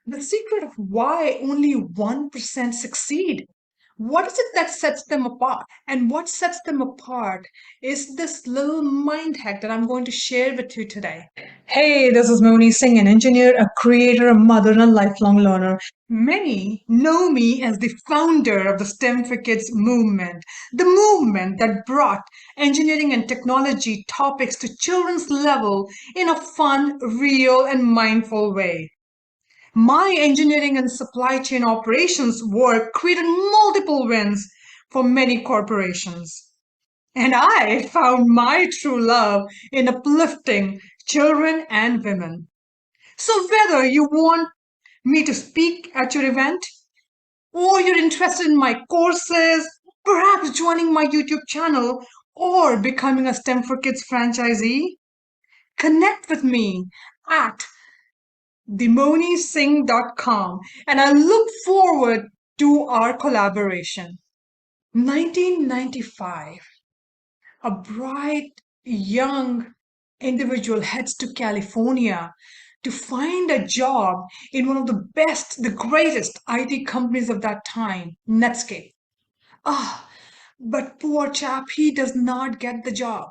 The secret of why only 1% succeed. What is it that sets them apart? And what sets them apart is this little mind hack that I'm going to share with you today. Hey, this is Singh, an engineer, a creator, a mother, and a lifelong learner. Many know me as the founder of the STEM for Kids movement, the movement that brought engineering and technology topics to children's level in a fun, real, and mindful way. My engineering and supply chain operations work created multiple wins for many corporations. And I found my true love in uplifting children and women. So, whether you want me to speak at your event, or you're interested in my courses, perhaps joining my YouTube channel, or becoming a STEM for Kids franchisee, connect with me at themonisingh.com, and I look forward to our collaboration. 1995, a bright young individual heads to California to find a job in one of the best, the greatest IT companies of that time, Netscape. Ah, but poor chap, he does not get the job.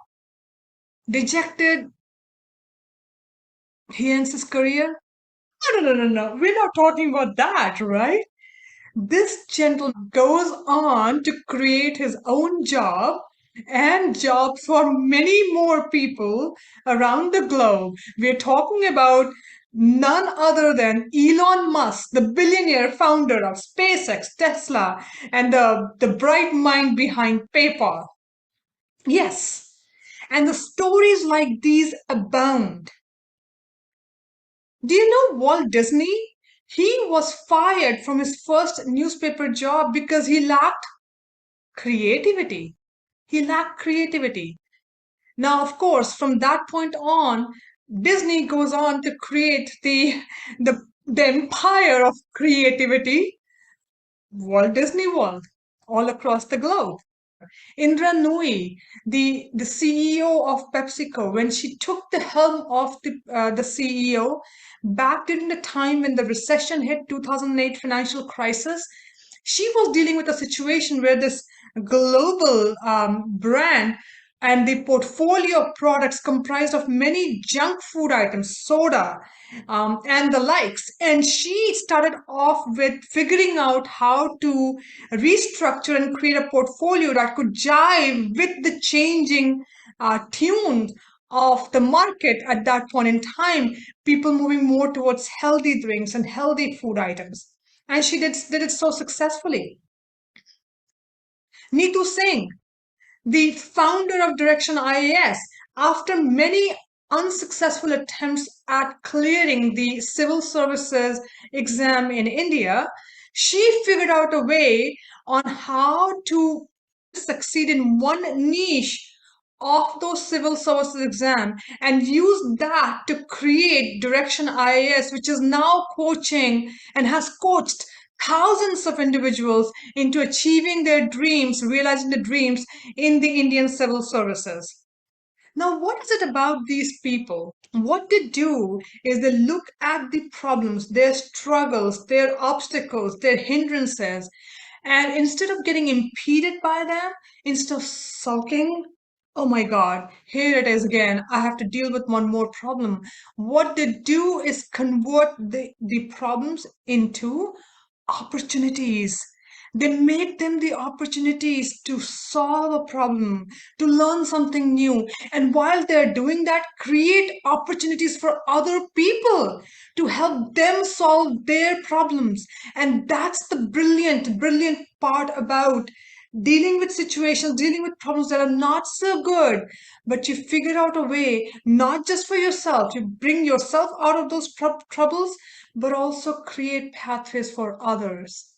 Dejected, he ends his career. No, no, no, no, no. We're not talking about that, right? This gentleman goes on to create his own job and jobs for many more people around the globe. We're talking about none other than Elon Musk, the billionaire founder of SpaceX, Tesla, and the bright mind behind PayPal. Yes, and the stories like these abound. Do you know Walt Disney? He was fired from his first newspaper job because he lacked creativity. He lacked creativity. Now, of course, from that point on, Disney goes on to create the empire of creativity, Walt Disney World, all across the globe. Indra Nooyi, the CEO of PepsiCo, when she took the helm of the CEO back during the time when the recession hit 2008 financial crisis, she was dealing with a situation where this global brand and the portfolio of products comprised of many junk food items, soda, and the likes. And she started off with figuring out how to restructure and create a portfolio that could jive with the changing tune of the market at that point in time, people moving more towards healthy drinks and healthy food items. And she did it so successfully. Neetu Singh, the founder of Direction IAS, after many unsuccessful attempts at clearing the civil services exam in India, she figured out a way on how to succeed in one niche of those civil services exam and use that to create Direction IAS, which is now coaching and has coached thousands of individuals into achieving their dreams, realizing the dreams in the Indian civil services. Now, what is it about these people? What they do is they look at the problems, their struggles, their obstacles, their hindrances, and instead of getting impeded by them, instead of sulking, oh my God, here it is again. I have to deal with one more problem. What they do is convert the problems into opportunities. They make them the opportunities to solve a problem, to learn something new. And while they're doing that, create opportunities for other people to help them solve their problems. And that's the brilliant, brilliant part about dealing with situations, dealing with problems that are not so good, but you figure out a way, not just for yourself, you bring yourself out of those troubles, but also create pathways for others.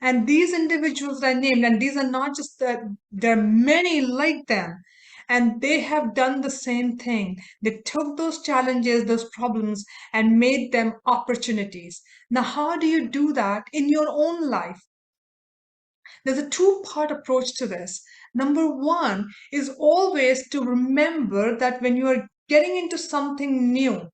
And these individuals I named, and these are not just that, there are many like them. And they have done the same thing. They took those challenges, those problems, and made them opportunities. Now, how do you do that in your own life? There's a two-part approach to this. Number one is always to remember that when you are getting into something new,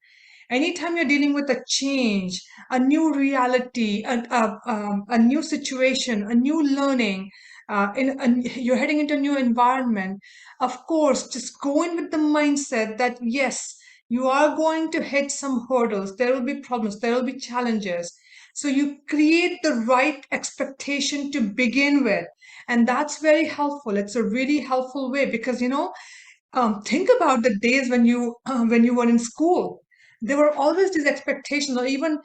Anytime you're dealing with a change, a new reality, a new situation, a new learning, you're heading into a new environment, of course, just go in with the mindset that yes, you are going to hit some hurdles. There will be problems, there will be challenges. So you create the right expectation to begin with. And that's very helpful. It's a really helpful way because, think about the days when you were in school. There were always these expectations, or even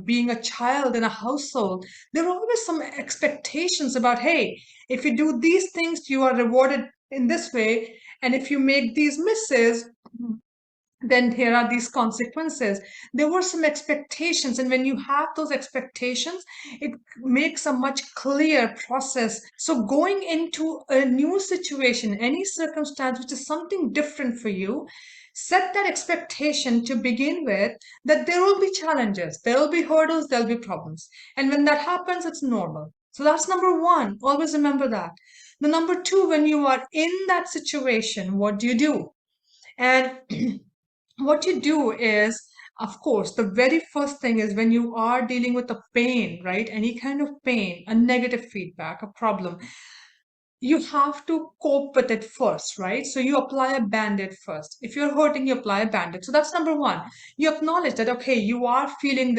being a child in a household, there were always some expectations about, hey, if you do these things, you are rewarded in this way, and if you make these misses, then here are these consequences. There were some expectations, and when you have those expectations, it makes a much clear process. So going into a new situation, any circumstance which is something different for you, set that expectation to begin with, that there will be challenges, there will be hurdles, there'll be problems, and when that happens, it's normal. So that's number one, always remember that. The number two, when you are in that situation, what do you do? And what you do is, of course, the very first thing is, when you are dealing with a pain, right? Any kind of pain, a negative feedback, a problem, you have to cope with it first, right? So you apply a band-aid first. If you're hurting, you apply a band-aid. So that's number one. You acknowledge that, okay, you are feeling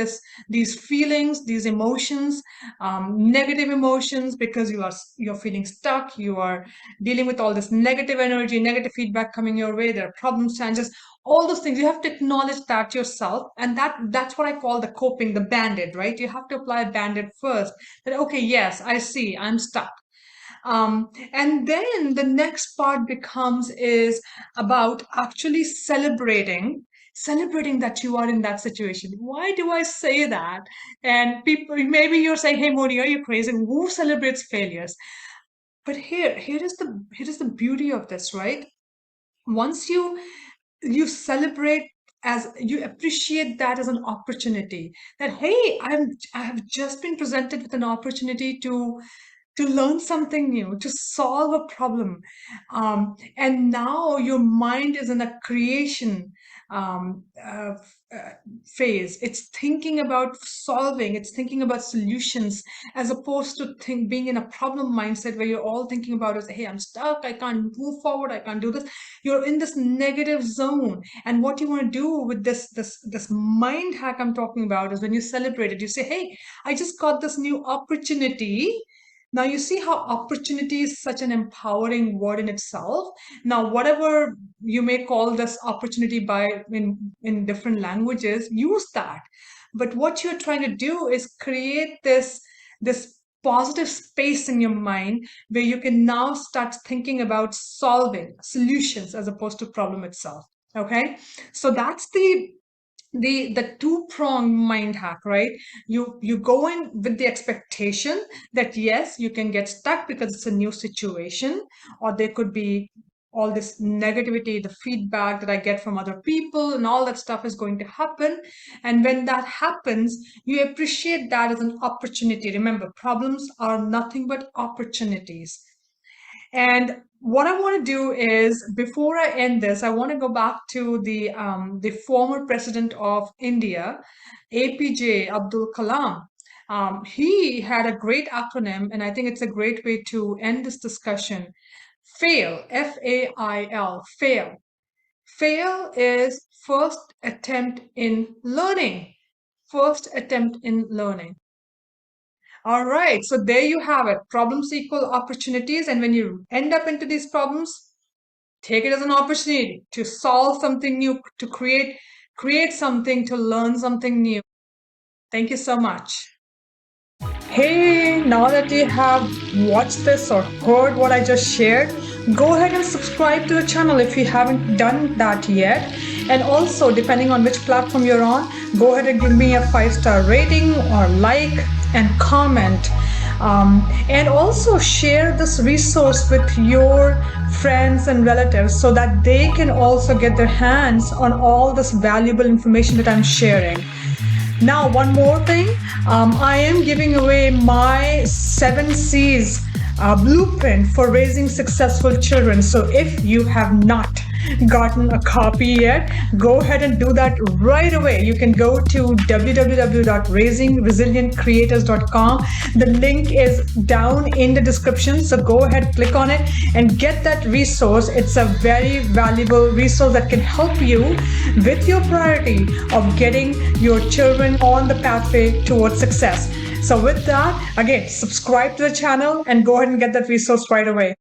these feelings, these emotions, negative emotions, because you're feeling stuck. You are dealing with all this negative energy, negative feedback coming your way. There are problems, challenges, all those things. You have to acknowledge that yourself, and that's what I call the coping, the band-aid, right? You have to apply a band-aid first. That, okay, yes, I see, I'm stuck. And then the next part becomes is about actually celebrating that you are in that situation. Why do I say that? And people, maybe you're saying, hey, Moni, are you crazy? Who celebrates failures? But here is the beauty of this, right? Once you celebrate, as you appreciate that as an opportunity, that hey, I have just been presented with an opportunity to learn something new, to solve a problem. And now your mind is in a creation um, uh, uh, phase. It's thinking about solving, it's thinking about solutions, as opposed to being in a problem mindset where you're all thinking about is, hey, I'm stuck, I can't move forward, I can't do this. You're in this negative zone. And what you want to do with this mind hack I'm talking about is, when you celebrate it, you say, hey, I just got this new opportunity. Now, you see how opportunity is such an empowering word in itself. Now, whatever you may call this opportunity in different languages, use that. But what you're trying to do is create this positive space in your mind where you can now start thinking about solving solutions as opposed to problem itself. Okay, so that's the two-pronged mind hack, right? You go in with the expectation that yes, you can get stuck because it's a new situation, or there could be all this negativity, the feedback that I get from other people, and all that stuff is going to happen. And when that happens, you appreciate that as an opportunity. Remember, problems are nothing but opportunities. And what I want to do is, before I end this, I want to go back to the former president of India, APJ Abdul Kalam. He had a great acronym, and I think it's a great way to end this discussion. FAIL, FAIL, FAIL. FAIL is first attempt in learning. First attempt in learning. All right, so there you have it. Problems equal opportunities, and when you end up into these problems, take it as an opportunity to solve something new, to create something, to learn something new. Thank you so much. Hey, now that you have watched this or heard what I just shared, go ahead and subscribe to the channel if you haven't done that yet. And also, depending on which platform you're on, go ahead and give me a 5-star rating or like and comment. And also share this resource with your friends and relatives so that they can also get their hands on all this valuable information that I'm sharing. Now, one more thing, I am giving away my 7 C's blueprint for raising successful children. So if you have not gotten a copy yet, go ahead and do that right away. You can go to www.raisingresilientcreators.com. The link is down in the description, so go ahead, click on it, and get that resource. It's a very valuable resource that can help you with your priority of getting your children on the pathway towards success. So with that, again, subscribe to the channel and go ahead and get that resource right away.